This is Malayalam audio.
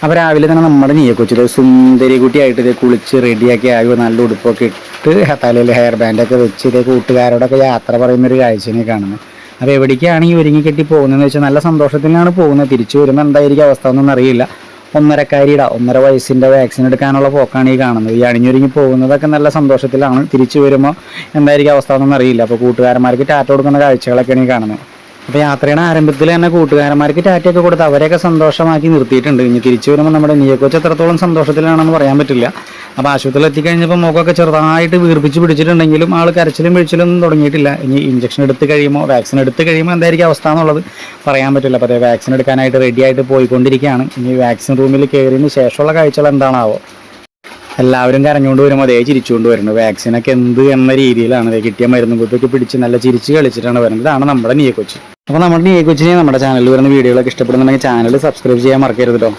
അപ്പോൾ രാവിലെ തന്നെ നമ്മുടെ നീയക്കൊച്ചിൽ സുന്ദരി കുട്ടിയായിട്ട് ഇത് കുളിച്ച് റെഡിയാക്കി ആയി നല്ല ഉടുപ്പൊക്കെ ഇട്ട് തലയിൽ ഹെയർ ബാൻഡൊക്കെ വെച്ച് ഇതേ കൂട്ടുകാരോടൊക്കെ യാത്ര പറയുന്നൊരു കാഴ്ചയെ കാണുന്നത്. അപ്പോൾ എവിടേക്കാണ് ഈ ഒരുങ്ങി കെട്ടി പോകുന്നതെന്ന് വെച്ചാൽ നല്ല സന്തോഷത്തിലാണ് പോകുന്നത്. തിരിച്ചു വരുമ്പോൾ എന്തായിരിക്കും അവസ്ഥ എന്നൊന്നും അറിയില്ല. 1.5 വയസ്സിൻ്റെ വാക്സിൻ എടുക്കാനുള്ള പോക്കാണ് ഈ കാണുന്നത്. ഈ അണിഞ്ഞൊരുങ്ങി പോകുന്നതൊക്കെ നല്ല സന്തോഷത്തിലാണ്. തിരിച്ചു വരുമ്പോൾ എന്തായിരിക്കും അവസ്ഥ എന്നൊന്നും അറിയില്ല. അപ്പോൾ കൂട്ടുകാരന്മാർക്ക് ടാറ്റ കൊടുക്കുന്ന കാഴ്ചകളൊക്കെയാണ് ഈ കാണുന്നത്. അപ്പോൾ യാത്രയുടെ ആരംഭത്തിൽ തന്നെ കൂട്ടുകാരന്മാർക്ക് ടാറ്റയൊക്കെ കൊടുത്ത് അവരെയൊക്കെ സന്തോഷമാക്കി നിർത്തിയിട്ടുണ്ട്. ഇനി തിരിച്ചു വരുമ്പോൾ നമ്മുടെ നീയക്കൊച്ച് എത്രത്തോളം സന്തോഷത്തിലാണെന്ന് പറയാൻ പറ്റില്ല. അപ്പോൾ ആശുപത്രിയിൽ എത്തിക്കഴിഞ്ഞപ്പോൾ മുഖമൊക്കെ ചെറുതായിട്ട് വീർപ്പിച്ച് പിടിച്ചിട്ടുണ്ടെങ്കിലും ആൾ കരച്ചിലും വീഴ്ചലൊന്നും തുടങ്ങിയിട്ടില്ല. ഇനി ഇഞ്ചക്ഷൻ എടുത്ത് കഴിയുമ്പോൾ വാക്സിൻ എടുത്ത് കഴിയുമ്പോൾ എന്തായിരിക്കും അവസ്ഥ എന്നുള്ളത് പറയാൻ പറ്റില്ല. അപ്പോൾ അതേ വാക്സിൻ എടുക്കാനായിട്ട് റെഡിയായിട്ട് പോയിക്കൊണ്ടിരിക്കുകയാണ്. ഇനി വാക്സിൻ റൂമിൽ കയറിയതിന് ശേഷമുള്ള കാഴ്ചകൾ എന്താണാവോ. എല്ലാവരും കരഞ്ഞുകൊണ്ട് വരുമ്പോൾ അതേ ചിരിച്ചുകൊണ്ട് വരുന്നത്. വാക്സിനൊക്കെ എന്ത് എന്ന രീതിയിലാണ് അതേ കിട്ടിയ മരുന്നും കുത്തൊക്കെ പിടിച്ച് നല്ല ചിരിച്ച് കളിച്ചിട്ടാണ് വരുന്നത്. ഇതാണ് നമ്മുടെ നീയക്കൊച്ചി. അപ്പോൾ നമ്മുടെ നീയക്കൊച്ചിനെ നമ്മുടെ ചാനലിൽ വരുന്ന വീഡിയോകളൊക്കെ ഇഷ്ടപ്പെടുന്നുണ്ടെങ്കിൽ ചാനൽ സബ്സ്ക്രൈബ് ചെയ്യാൻ മറക്കരുത് കേട്ടോ.